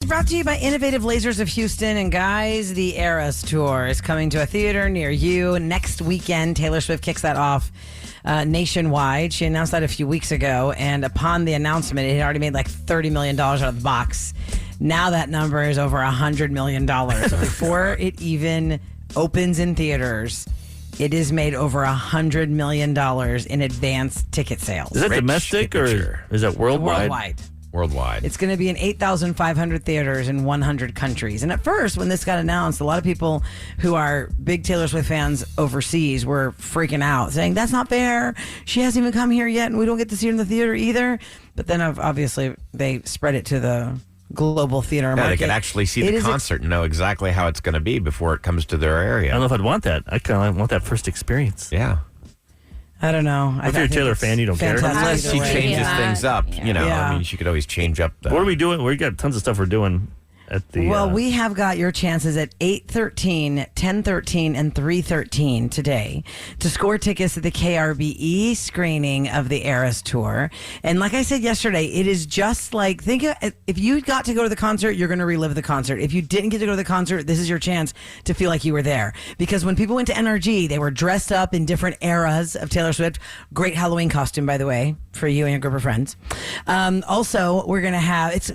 brought to you by Innovative Lasers of Houston. And guys, the Eras Tour is coming to a theater near you next weekend. Taylor Swift kicks that off nationwide. She announced that a few weeks ago. And upon the announcement, it had already made like $30 million out of the box. Now that number is over $100 million. So before it even opens in theaters, it has made over $100 million in advance ticket sales. Is that domestic or is that worldwide? Worldwide. It's going to be in 8,500 theaters in 100 countries. And at first, when this got announced, a lot of people who are big Taylor Swift fans overseas were freaking out, saying, that's not fair. She hasn't even come here yet, and we don't get to see her in the theater either. But then, obviously, they spread it to the global theater market. They can actually see the concert and know exactly how it's going to be before it comes to their area. I don't know if I'd want that. I kind of want that first experience. Yeah. I don't know. If you're a Taylor fan, you don't care. Unless she changes things up. You know, I mean, she could always change up. What are we doing? We got tons of stuff we're doing at the... Well, we have got your chances at 8:13, 10:13, and 3:13 today to score tickets at the KRBE screening of the Eras Tour. And like I said yesterday, it is just like, think of, if you got to go to the concert, you're going to relive the concert. If you didn't get to go to the concert, this is your chance to feel like you were there. Because when people went to NRG, they were dressed up in different eras of Taylor Swift. Great Halloween costume, by the way, for you and your group of friends. Also, we're going to have, it's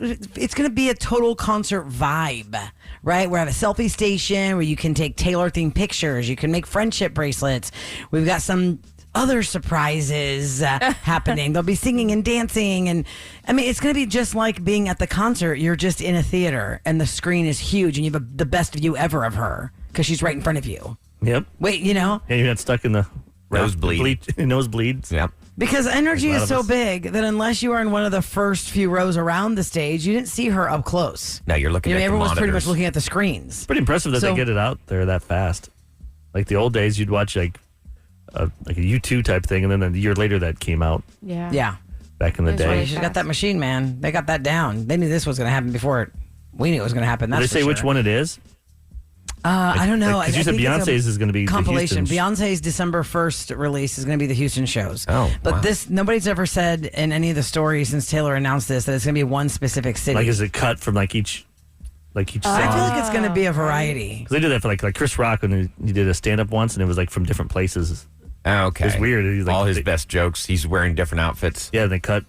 going to be a total concert vibe, right? We have a selfie station where you can take Taylor-themed pictures. You can make friendship bracelets. We've got some other surprises happening. They'll be singing and dancing. And I mean, it's going to be just like being at the concert. You're just in a theater and the screen is huge and you have the best view ever of her because she's right in front of you. Yep. Wait, you know? Yeah, you're not stuck in the nosebleeds. Yep. Because energy is so big that unless you are in one of the first few rows around the stage, you didn't see her up close. No, you're looking at the everyone was pretty monitors. much looking at the screens. It's pretty impressive that they get it out there that fast. Like the old days, you'd watch like a U2 type thing, and then a year later that came out. Yeah. Back in the day. Really, she's got that machine, man. They got that down. They knew this was going to happen before we knew it was going to happen. That's Did they say which one it is? I don't know. Because you said Beyonce's is going to be compilation. The Beyonce's December 1st release is going to be the Houston shows. Oh, but this nobody's ever said in any of the stories since Taylor announced this that it's going to be one specific city. Like, is it cut from like each song? I feel like it's going to be a variety. Because they did that for like Chris Rock when he did a stand up once, and it was like from different places. Okay, it's weird. All his best jokes. He's wearing different outfits. Yeah, they cut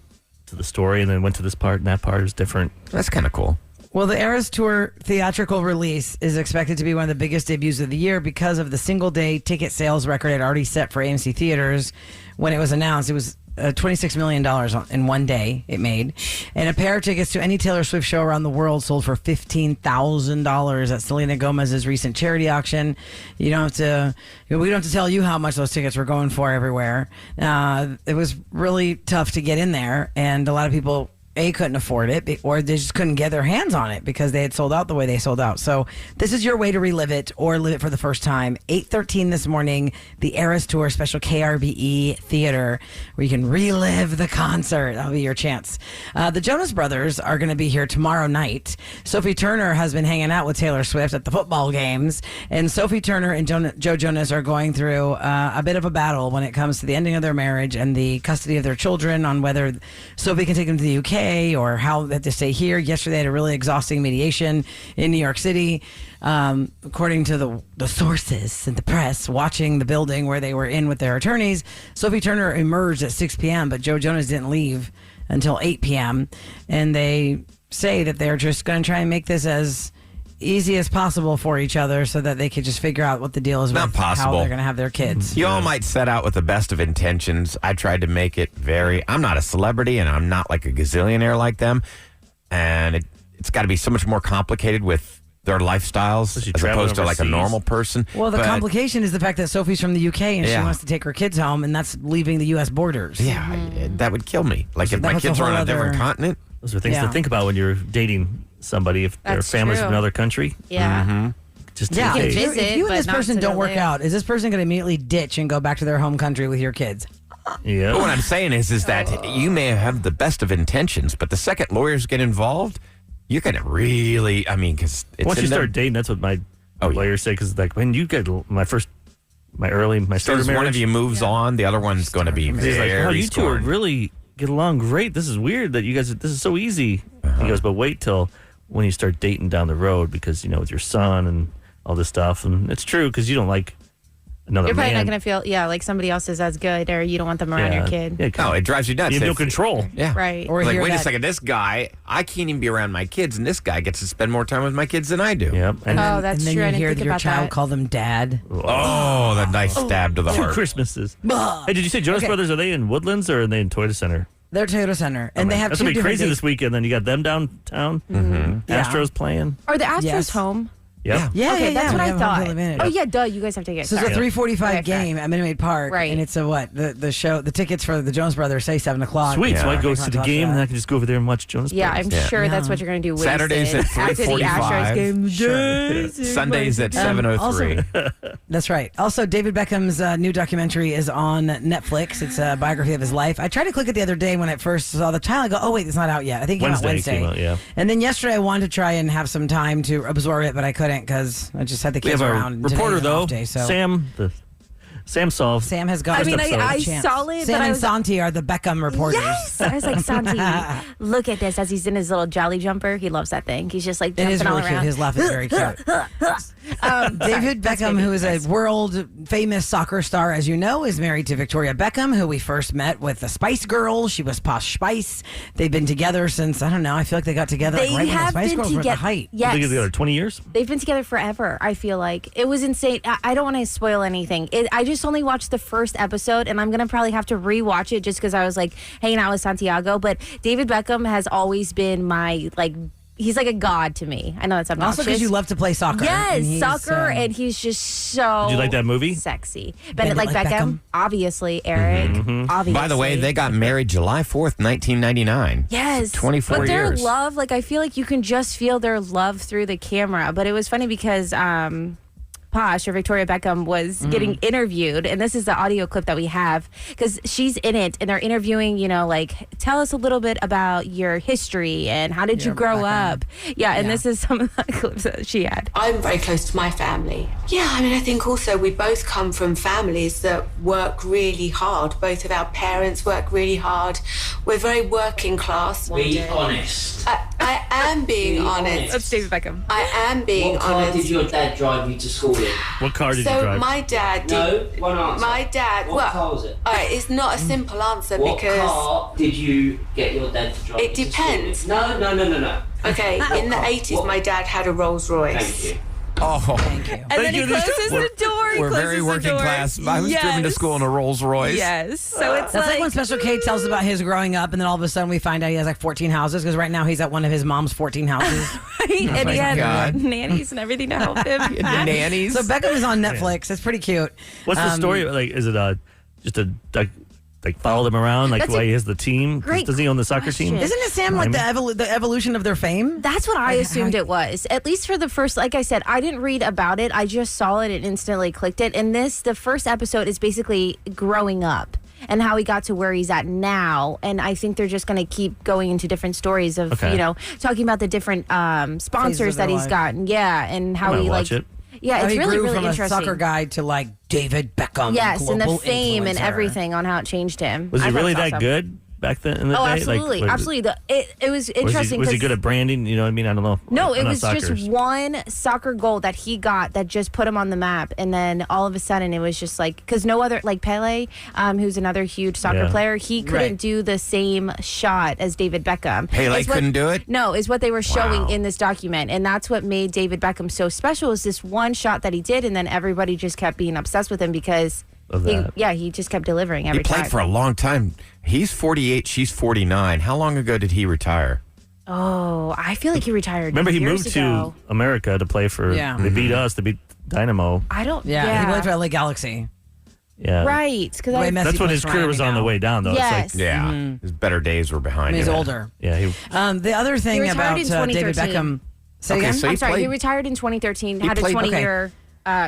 to the story and then went to this part, and that part is different. That's kind of cool. Well, the Eras Tour theatrical release is expected to be one of the biggest debuts of the year because of the single-day ticket sales record it already set for AMC theaters when it was announced. It was $26 million in one day it made. And a pair of tickets to any Taylor Swift show around the world sold for $15,000 at Selena Gomez's recent charity auction. We don't have to tell you how much those tickets were going for everywhere. It was really tough to get in there, and a lot of people couldn't afford it, or they just couldn't get their hands on it because they had sold out the way they sold out. So this is your way to relive it or live it for the first time. 8:13 this morning, the Eras Tour special KRBE Theater, where you can relive the concert. That'll be your chance. The Jonas Brothers are going to be here tomorrow night. Sophie Turner has been hanging out with Taylor Swift at the football games, and Sophie Turner and Joe Jonas are going through a bit of a battle when it comes to the ending of their marriage and the custody of their children, on whether Sophie can take them to the UK or how they have to stay here. Yesterday, they had a really exhausting mediation in New York City. According to the sources and the press watching the building where they were in with their attorneys, Sophie Turner emerged at 6 p.m., but Joe Jonas didn't leave until 8 p.m. And they say that they're just going to try and make this as easy as possible for each other so that they could just figure out what the deal is with how they're going to have their kids. You all might set out with the best of intentions. I tried to make it I'm not a celebrity and I'm not like a gazillionaire like them. And it's got to be so much more complicated with their lifestyles as opposed to like a normal person. Well, the complication is the fact that Sophie's from the UK and she wants to take her kids home, and that's leaving the U.S. borders. Yeah, that would kill me. Like if my kids were on a different continent. Those are things to think about when you're dating somebody, if their family's from another country. Yeah. Mm-hmm. Just if you and this person don't work out, is this person going to immediately ditch and go back to their home country with your kids? Yeah. But what I'm saying is that you may have the best of intentions, but the second lawyers get involved, you're going to really, because once you start dating, that's what my lawyers say, because like when you get my starter marriage, one of you moves on, the other one's going to be very you two are really get along great. This is weird that you guys, this is so easy. He goes, but wait till when you start dating down the road because, with your son and all this stuff. And it's true because you don't like another You're probably man. not going to feel, like somebody else is as good, or you don't want them around your kid. Yeah, No, it drives you nuts. you have no If- control. Yeah. Right. Or Like, hear wait a that- second, this guy, I can't even be around my kids, and this guy gets to spend more time with my kids than I do. Yep. And Oh, that's and then true. I you didn't hear think your about child that. call them dad. Oh, that nice stab to the 2 heart. Christmases. Bah. Hey, did you say Jonas Okay. Brothers, are they in Woodlands or are they in Toyota Center? They're Toyota Center, and they have That's two going to be different crazy dates. this weekend. Then you got them downtown. Yeah. Astros playing. Are the Astros Yes. home? Yep. Yeah, Okay, yeah, that's yeah. what We I have home thought. field advantage. Oh, yeah, duh. You guys have tickets. So it's a Sorry. 3:45 Okay, fair. game at Minute Maid Park, Right. and it's a what? The show, the tickets for the Jonas Brothers say 7:00. Sweet. So Yeah. I go Can't to the talk game that. and I can just go over there and watch Jonas Yeah, Brothers. I'm Yeah. sure that's Yeah. what you're going to do. Saturdays wasted at after the 3:45. Astros game. Sure. Sundays at 7:03. That's right. Also, David Beckham's new documentary is on Netflix. It's a biography of his life. I tried to click it the other day when I first saw the title. I go, oh wait, it's not out yet. I think it came out Wednesday Wednesday. it came out, yeah. And then yesterday I wanted to try and have some time to absorb it, but I couldn't because I just had the We kids have a around. and today reporter, is an though, off day, so Sam solved. Sam has got. I mean, episode. I chance. saw it, Sam but I and was Santi are the Beckham reporters. Yes, I was like, Santi, look at this as he's in his little jolly jumper. He loves that thing. He's just like It jumping is all really cute. around. His laugh is very cute. David Beckham, who is a world famous soccer star, as you know, is married to Victoria Beckham, who we first met with the Spice Girls. She was Posh Spice. They've been together since, I don't know, I feel like they got together They like right when the have Spice been Girls were at the together. height. I Yes, think it's the other 20 years. they've been together forever. I feel like it was insane. I don't want to spoil anything. I just only watched the first episode, and I'm gonna probably have to rewatch it just because I was like hanging out with Santiago. But David Beckham has always been my he's like a god to me. I know that's obnoxious. Also because you love to play soccer. Yes, and he's, soccer, and he's just so. Did you like that movie? Sexy. Bend Bend it it like like Beckham. Beckham. Obviously, Eric. Obviously. By the way, they got married July 4th, 1999. Yes. 24 but their years. love, I feel like you can just feel their love through the camera. But it was funny because Posh, or Victoria Beckham, was getting interviewed. And this is the audio clip that we have because she's in it and they're interviewing, tell us a little bit about your history and how did you grow Beckham. up? Yeah, and Yeah. this is some of the clips that she had. I'm very close to my family. Yeah, I mean, I think also we both come from families that work really hard. Both of our parents work really hard. We're very working class. Be honest. I am being Be honest. honest. That's David Beckham. I am being What car honest. did your dad drive you to school in? What car did you So drive? my dad did. No, one answer. My dad. What car was it? All right, it's not a simple answer What because. car did you get your dad to drive It you to school in? depends. No. Okay, in the 80s, What? my dad had a Rolls Royce. Thank you. Oh, Thank you. And then he you. closes the door. He we're closes very the working door. class. I was driven to Yes. school in a Rolls Royce. Yes. So it's That's like when Special K tells us about his growing up, and then all of a sudden we find out he has like 14 houses because right now he's at one of his mom's 14 houses. right? And my he had God. nannies and everything to help him. The nannies. So Beckham is on Netflix. It's pretty cute. What's the story? Like, is it just a like follow them around? Like, That's why a he has the team? great Does he own the soccer team? question. Isn't it, Sam, like the evolution of their fame? That's what I assumed it was. At least for the first, like I said, I didn't read about it. I just saw it and instantly clicked it. And the first episode is basically growing up and how he got to where he's at now. And I think they're just going to keep going into different stories of, Okay. talking about the different sponsors their that he's life. gotten. Yeah. And how I might he watch it. Yeah, How it's he really, grew really from interesting. a soccer guy to like David Beckham. Yes, and the global fame and influencer. everything on how it changed him. Was I he thought it really was that awesome. good back then in the Oh, day? absolutely, Like, absolutely. It was interesting. Was he 'cause- good at branding? You know what I mean? I don't know. No, I'm it not was just soccer. one soccer goal that he got that just put him on the map, and then all of a sudden it was just like because no other like Pele, who's another huge soccer Yeah. player, he couldn't Right. do the same shot as David Beckham. Pele Is what- couldn't do it? No, is what they were showing Wow. in this document, and that's what made David Beckham so special. Is this one shot that he did, and then everybody just kept being obsessed with him because Of that. he just kept delivering every He played time. for a long time. He's 48, she's 49. How long ago did he retire? Oh, I feel like he retired. Remember, he years moved ago. to America to play for. Yeah. They beat us. They beat Dynamo. I don't. Yeah, he played for LA Galaxy. Yeah. Right, because Way I. Messi That's when his plays career for was Miami on the now. way down, though. Yes. It's like, Yeah. His better days were I behind mean, he's him. older. yeah, he. The other thing retired about in David 2013. Beckham. Say Okay, again? so I'm he sorry, he played- retired in 2013. Had a played- 20-year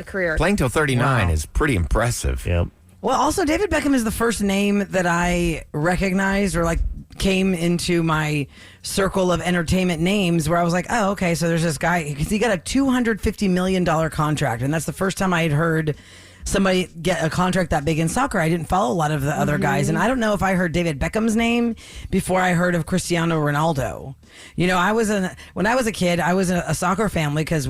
career. Playing till 39 Wow. is pretty impressive. Yeah. Well, also David Beckham is the first name that I recognized or like came into my circle of entertainment names where I was like, oh, okay, so there's this guy because he got a $250 million contract, and that's the first time I had heard somebody get a contract that big in soccer. I didn't follow a lot of the other guys, and I don't know if I heard David Beckham's name before I heard of Cristiano Ronaldo. You know, when I was a kid, I was in a soccer family because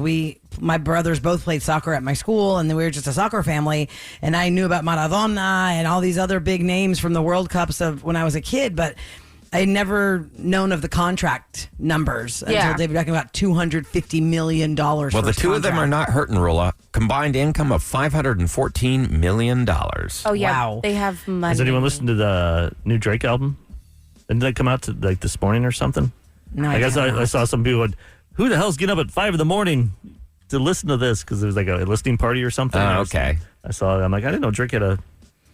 my brothers both played soccer at my school, and then we were just a soccer family. And I knew about Maradona and all these other big names from the World Cups of when I was a kid, but I had never known of the contract numbers until David Beckham got $250 million. Well, the two of them are not hurting, Roula. Combined income of $514 million. Oh, yeah. Wow. They have money. Has anyone listened to the new Drake album? Didn't that come out like this morning or something? No, I guess haven't. I saw some people going, who the hell's getting up at 5 a.m. to listen to this? Because it was like a listening party or something. Oh, okay. I saw it. I'm like, I didn't know Drake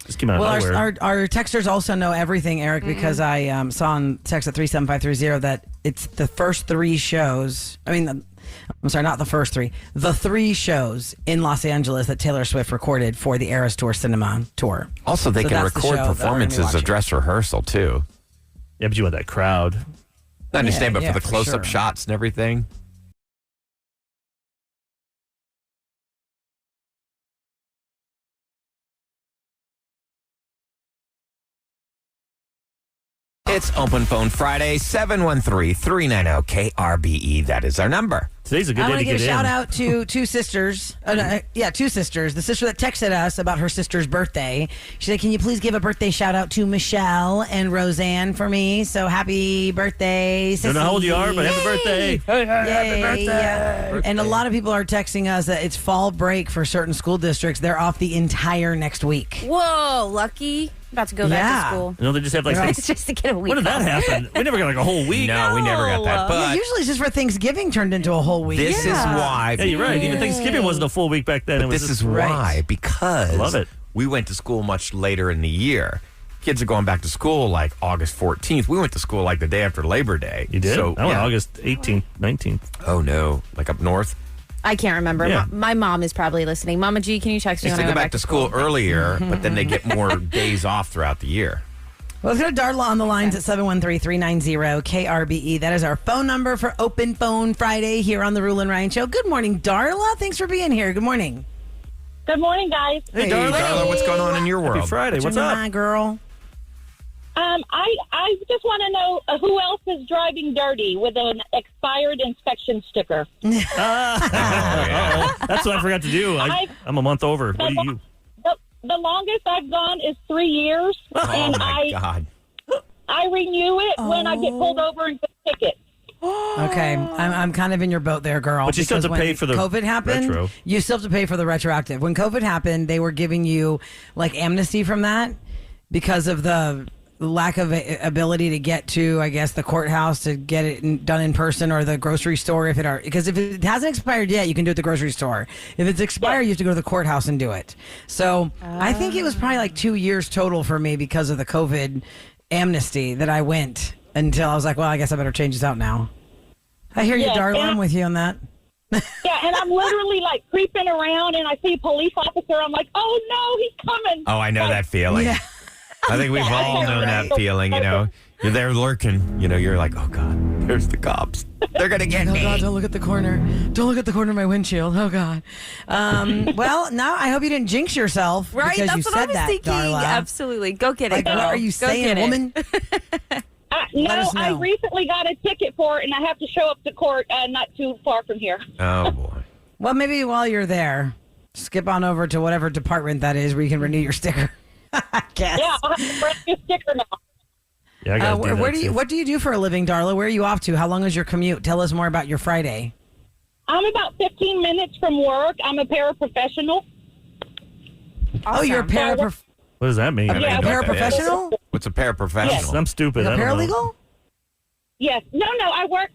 just came out of nowhere. Well, our texters also know everything, Eric, because I saw on text at 37530 that it's the first 3 shows. I mean, I'm sorry, not the first 3. The 3 shows in Los Angeles that Taylor Swift recorded for the Eras Tour Cinema Tour. Also, they So can that's the record show that we're gonna be performances of watching. dress rehearsal, too. Yeah, but you want that crowd. I understand, but yeah, for the for close-up sure. shots and everything. It's Open Phone Friday, 713-390-KRBE. That is our number. Today's a good I day want to to give get a in. shout out to 2 sisters. Two sisters. The sister that texted us about her sister's birthday. She said, "Can you please give a birthday shout out to Michelle and Roseanne for me? So happy birthday, sissy." Don't know how old you are, but happy birthday. Happy birthday. Yeah. And a lot of people are texting us that it's fall break for certain school districts. They're off the entire next week. Whoa, lucky. About to go back Yeah. to school. You know, they just have like, It's just to get a week when did that off. happen? We never got like a whole week. No, we never got that. No. Yeah, But usually it's just for Thanksgiving turned into a whole week. this is why. Yeah, you're right. Even Thanksgiving wasn't a full week back then. But It was this just, is right. why, because Love it. we went to school much later in the year. Kids are going back to school like August 14th. We went to school like the day after Labor Day. You did? So, I went yeah. August 18th, 19th. Oh, no. Like up north. I can't remember. Yeah. My mom is probably listening. Mama G, can you text They me used when to I go back to school earlier, but then they get more days off throughout the year. Well, let's go to Darla on the lines at 713-390-KRBE. That is our phone number for Open Phone Friday here on the Roula and Ryan Show. Good morning, Darla. Thanks for being here. Good morning. Good morning, guys. Hey, Hey, darling. Darla, what's going on in your world? Happy Friday. What's Your up? mind, girl? I just want to know who else is driving dirty with an expired inspection sticker. Uh-oh. That's what I forgot to do. I'm a month over. What do you? The longest I've gone is 3 years, Oh, and my God. I renew it when I get pulled over and get a ticket. Okay, I'm kind of in your boat there, girl. But you still have because to pay when for the COVID happened. retro. You still have to pay for the retroactive. When COVID happened, they were giving you like amnesty from that because of the lack of ability to get to, I guess, the courthouse to get it done in person or the grocery store if it are because if it hasn't expired yet, you can do it at the grocery store. If it's expired, you have to go to the courthouse and do it. So I think it was probably like 2 years total for me because of the COVID amnesty that I went until I was like, well, I guess I better change this out now. I hear you, Yes, Darla. and I'm with you on that. Yeah, and I'm literally like creeping around, and I see a police officer. I'm like, oh no, he's coming. Oh, I know that feeling. Yeah. I think we've all known that feeling, you know. You're there lurking, you know, you're like, oh, God, there's the cops. They're going to get Oh me. God! Don't look at the corner. Don't look at the corner of my windshield. Oh God. Well, now I hope you didn't jinx yourself Right? because That's you what said I was that, thinking. Darla. Absolutely. Go get it. Like, girl. what are you Go saying, get it. woman? No, us I know. recently got a ticket for it, and I have to show up to court not too far from here. Oh, boy. Well, maybe while you're there, skip on over to whatever department that is where you can renew your sticker. I guess. Yeah, I'll have a brand new sticker now. Yeah, I got to do that where do you? too. What do you do for a living, Darla? Where are you off to? How long is your commute? Tell us more about your Friday. I'm about 15 minutes from work. I'm a paraprofessional. Oh, you're a Awesome. What does that mean? I don't Yeah, even know what that is. paraprofessional? What's a paraprofessional? I'm stupid. A I don't know. paralegal? Yes. No,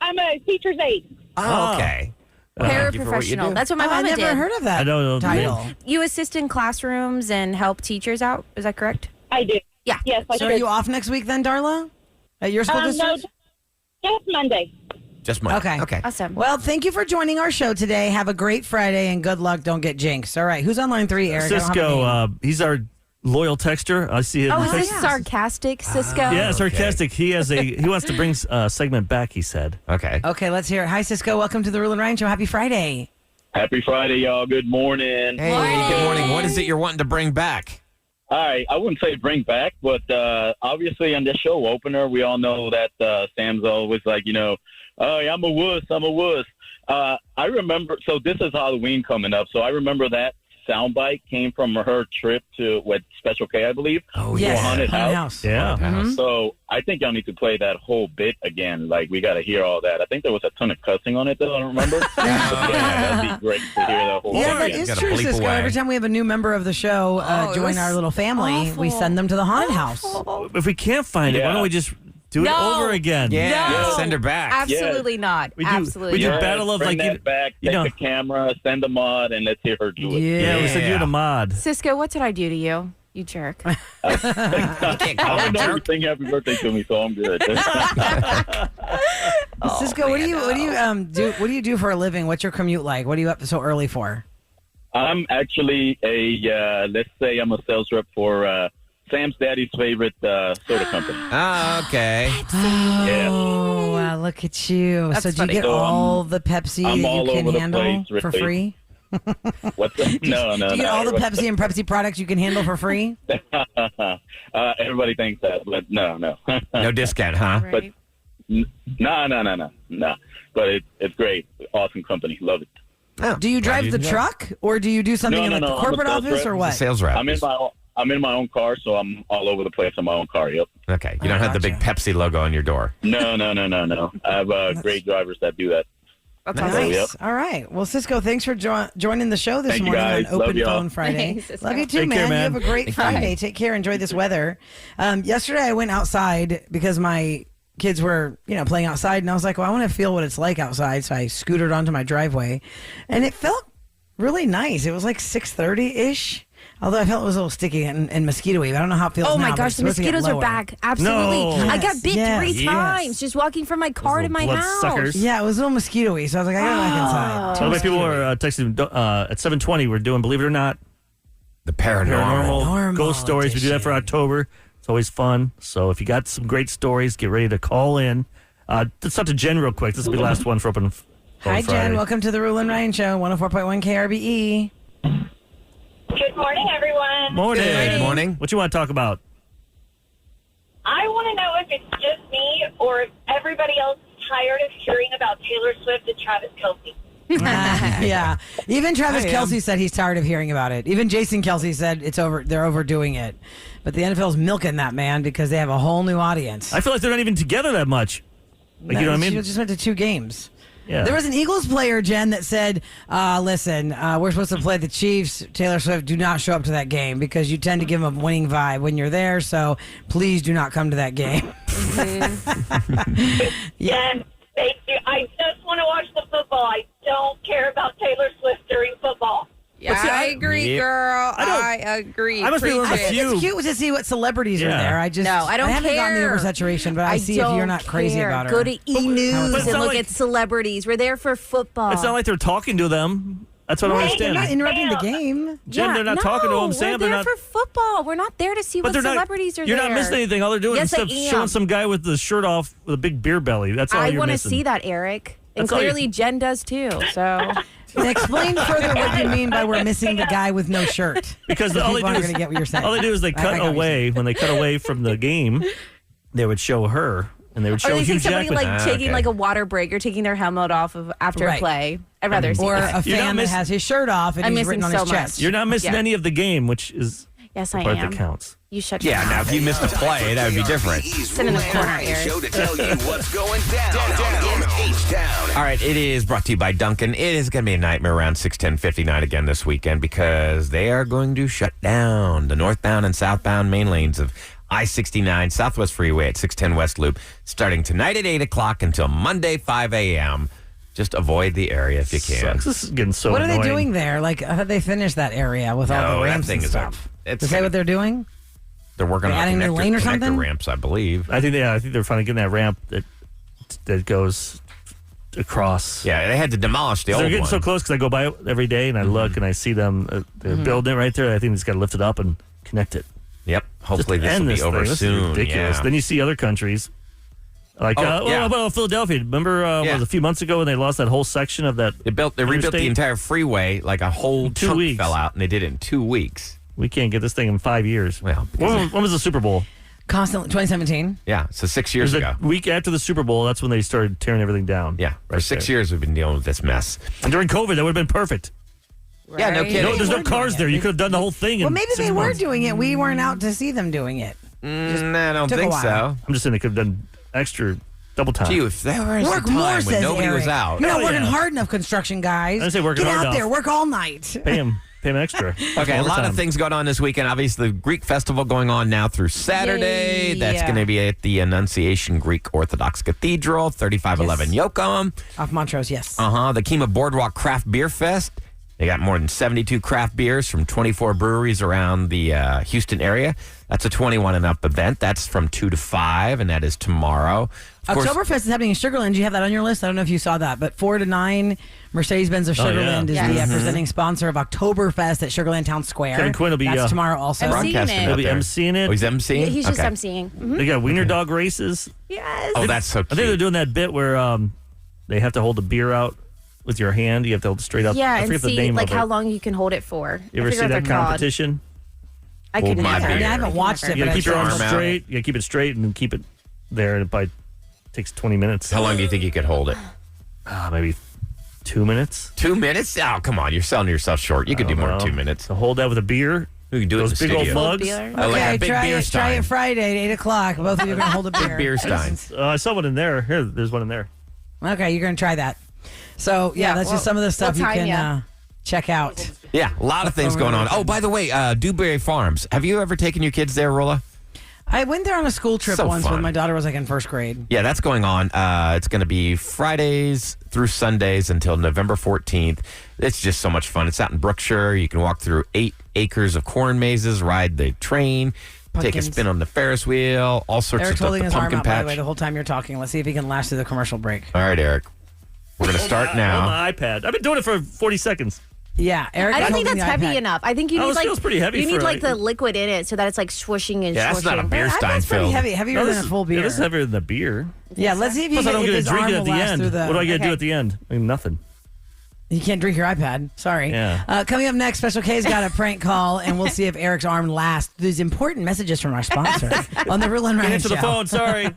I'm a teacher's aide. Oh, okay. Well, thank you for what you Paraprofessional. do. That's what my Oh, I mama never did. heard of that I don't know. title. You assist in classrooms and help teachers out. Is that correct? I do. Yeah. Yes, I So do. are you off next week then, Darla? At your school No, district? just Monday. Just Monday. Okay. Okay. Awesome. Well, thank you for joining our show today. Have a great Friday and good luck. Don't get jinxed. All right. Who's on line 3, Eric? I don't have a name. Cisco, he's our loyal texter. I see him. Oh, He is texts- this sarcastic, Cisco? Yeah, sarcastic. He wants to bring a segment back, he said. Okay. Okay, let's hear it. Hi, Cisco. Welcome to the Roula and Ryan Show. Happy Friday. Happy Friday, y'all. Good morning. Hey, good morning. What is it you're wanting to bring back? All right, I wouldn't say bring back, but obviously on this show opener, we all know that Sam's always like, oh, yeah, I'm a wuss. I remember, so this is Halloween coming up, so I remember that soundbite came from her trip to Special K, I believe. Oh, to Yes, a haunted haunted house. house. Yeah. Mhm. So I think y'all need to play that whole bit again. Like, we got to hear all that. I think there was a ton of cussing on it, though. I don't remember. But yeah, that'd be great to hear that whole Yeah, thing that again. is Gotta true, bleep Cisco. away. Every time we have a new member of the show it join was our little family, we awful. send them to the haunted house. If we can't find it, why Yeah. don't we just do it No. over again? Yeah, No. send her back. Absolutely not. We do- Absolutely we do not. battle of, bring like, that back, you take know- the camera, send a mod, and let's hear her do it. Yeah, we said you had a mod. Cisco, what did I do to you? You jerk. You can't call I her don't know jerk. you sing happy birthday to me, so I'm good. Cisco, what do you do for a living? What's your commute like? What are you up so early for? I'm actually let's say I'm a sales rep for Sam's daddy's favorite soda company. Oh, okay. Yeah. Oh, wow, look at you. That's so do you funny. get So all the Pepsi I'm that all you can over the handle place, for really. free? What's that? No. Do you get all the Pepsi and Pepsi products you can handle for free? Everybody thinks that, but no. No discount, huh? Right. No. But it's great. Awesome company. Love it. Oh, Do you drive glad the didn't truck, or do you do something in No, like the I'm a corporate sales office, rep. or go. what? Sales rep. I'm in my own car, so I'm all over the place in my own car. Yep. Okay, you don't have the big Pepsi logo on your door. No. I have great drivers that do that. That's Nice. awesome. Yep. All right. Well, Cisco, thanks for joining the show this Thank you, morning guys. on Love Open y'all. Phone Friday. Thanks, Cisco. Love you too, Take man. care, man. You have a great Friday. Take care. Enjoy this weather. Yesterday, I went outside because my kids were, playing outside, and I was like, well, I want to feel what it's like outside. So I scooted onto my driveway, and it felt really nice. It was like 6:30-ish. Although I felt it was a little sticky and mosquito-y. I don't know how it feels Oh now, my but gosh, it's the supposed to get mosquitoes are lower. back. Absolutely. No. I got Yes, bit yes, 3 yes. times just walking from my car to little my house. bloodsuckers. Yeah, it was a little mosquito-y, so I was like, I gotta go back inside. Too Other people mosquito-y. are texting at 7:20. We're doing, believe it or not, The paranormal. Paranormal ghost stories. We do that for edition. October. It's always fun. So if you got some great stories, get ready to call in. Let's talk to Jen real quick. This will be the last one for Open Phone Hi, Friday. Jen. Welcome to the Roula and Ryan Show, 104.1 KRBE. Good morning, everyone. Morning. Good morning. What you want to talk about? I want to know if it's just me or if everybody else is tired of hearing about Taylor Swift and Travis Kelce. Yeah. Even Travis I am. Kelce said he's tired of hearing about it. Even Jason Kelce said it's over. They're overdoing it. But the NFL's milking that man because they have a whole new audience. I feel like they're not even together that much. Like, you know what I She mean? just went to 2 games. Yeah. There was an Eagles player, Jen, that said, listen, we're supposed to play the Chiefs. Taylor Swift, do not show up to that game because you tend to give them a winning vibe when you're there. So please do not come to that game. And thank you. I just want to watch the football. I don't care about Taylor Swift during football. Yeah, see, I agree, Yep. girl. I don't- I agree. I must be one of I the think few. it's cute to see what celebrities are Yeah. there. I just No, I don't haven't gotten the care. oversaturation, but I see if you're not crazy care. about her. Go to E! News But it's and not look like- at celebrities. We're there for football. It's not like they're talking to them. That's what I don't They're understand. not interrupting the game. Jen, they're not talking to them, We're Sam. there They're not. for football. We're not there to see But what they're not. celebrities are You're there. not missing anything. All they're doing Yes, is I stuff am. showing some guy with the shirt off with a big beer belly. That's all I you're want to missing. see that, Eric. And That's all you- clearly Jen does too. So And explain further what you mean by we're missing the guy with no shirt. Because The all they people do aren't is going to get what you're saying. all they do is they I cut got what you're away. When they cut away from the game, they would show her, and they would or show they Hugh see somebody Jackman. like taking okay. like a water break or taking their helmet off of after Right. a play. I'd rather see Or that. a You're not fan that miss- has his shirt off and I'm he's missing written on so his much. chest. You're not missing Yeah. any of the game, which is Yes, the I part am. that counts. You shut your Yeah, mouth. now if you missed a play, that would be different. Sit in the corner, Eric. Show to tell you what's going down in H-Town. All right, it is brought to you by Duncan. It is going to be a nightmare around 6:10:59 again this weekend because they are going to shut down the northbound and southbound main lanes of I-69 Southwest Freeway at 610 West Loop starting tonight at 8 o'clock until Monday 5 a.m. Just avoid the area if you can. Sucks. This is getting so What are annoying. they doing there? Like, I thought they finished that area with all No, the that ramps thing and is stuff. it's Is that what they're doing? They're working They're on adding a new lane or connector something? ramps, I believe. I think they're finally getting that ramp that goes across. Yeah, they had to demolish the They're old getting one. so close because I go by it every day and I look and I see them. They're building it right there. I think they just got to lift it up and connect it. Yep. Hopefully Just this end will be this over thing. This soon. is ridiculous. Yeah. Then you see other countries Like, Philadelphia. Remember Yeah. was a few months ago when they lost that whole section of that? They rebuilt the interstate? entire freeway, like a whole 2 chunk weeks. fell out, and they did it in 2 weeks. We can't get this thing in 5 years. Well, when was the Super Bowl? Constantly, 2017. yeah, so 6 It years was ago. a week after the Super Bowl. That's when they started tearing everything down. Yeah, for Right 6 there. years we've been dealing with this mess. And during COVID, that would have been perfect. Yeah, no Right? kidding. There's no were cars doing there. it. You could have done the whole thing. Well, in maybe 6 they were months. doing it. We weren't out to see them doing it. I don't took a think while. so. I'm just saying they could have done extra double time. Gee, if there was a Work time more, when says nobody Eric. was out. You're not Hell working yeah. hard enough, construction guys. I say working Get hard out there, enough. work all night. Pay him extra. Okay, a lot Overtime. of things going on this weekend. Obviously, the Greek festival going on now through Saturday. Yay. That's going to be at the Annunciation Greek Orthodox Cathedral, 3511 Yoakum. Off Montrose, yes. The Kima Boardwalk Craft Beer Fest. They got more than 72 craft beers from 24 breweries around the Houston area. That's a 21 and up event. That's from 2 to 5, and that is tomorrow. Of course, Oktoberfest is happening in Sugar Land. Do you have that on your list? I don't know if you saw that, but 4 to 9, Mercedes-Benz of Oh, Sugar yeah. Land is Yes. the presenting sponsor of Oktoberfest at Sugar Land Town Square. Kevin Quinn will be, That's tomorrow also. I'm broadcasting seeing it. out He'll be there. emceeing it. Oh, he's emceeing? He's just Okay. emceeing. Mhm. They got wiener dog races. Yes. Oh, that's so I cute. think they're doing that bit where they have to hold the beer out with your hand. You have to hold it straight up. Yeah, I and forget the see name like of it. how long you can hold it for. You ever I see forget what that they're called. competition? I Hold could my never. beer. I mean, I haven't watched it, You but gotta I keep your saw arms arm out. straight. You gotta keep it straight and keep it there. And it probably takes 20 minutes. How long do you think you could hold it? Maybe 2 minutes. 2 minutes? Oh, come on. You're selling yourself short. You could do more than 2 minutes. To hold that with a beer. You can do Those it in big the old studio. mugs. Beer. I like Okay, a big try beer it. Try stein. it Friday at 8 o'clock. Both of you are going to hold a beer. Beer stein. I saw one in there. Here, there's one in there. Okay, you're going to try that. So, yeah, that's just some of the stuff we'll you time can ya. check out. Yeah, a lot of things going on. Oh, by the way, Dewberry Farms. Have you ever taken your kids there, Rolla? I went there on a school trip So once fun. when my daughter was like in first grade. Yeah, that's going on. It's going to be Fridays through Sundays until November 14th. It's just so much fun. It's out in Brookshire. You can walk through 8 acres of corn mazes, ride the train, take a Pumpkins. spin on the Ferris wheel, all sorts Eric's of stuff. holding The his arm pumpkin out, by patch. the way, the whole time you're talking. Let's see if he can last through the commercial break. All right, Eric. We're going to start On now. my iPad. I've been doing it for 40 seconds. Yeah, Eric. I don't is think holding that's the heavy iPad. enough. I think you Oh, need it like feels pretty heavy you need for, like the liquid in it so that it's like swooshing and Yeah, that's not a swooshing. beer stein That's pretty filled. heavy, heavier No, than this a full beer. Yeah, this is heavier than the beer. Yeah, let's see if you Plus, I don't if get to his drink arm it will at the last end. through the. What do I get to do Okay. at the end? I mean, nothing. You can't drink your iPad. Sorry. Yeah. Coming up next, Special K's got a prank call, and we'll see if Eric's arm lasts. These important messages from our sponsor on the Roula and Ryan Answer the Show. phone. Sorry.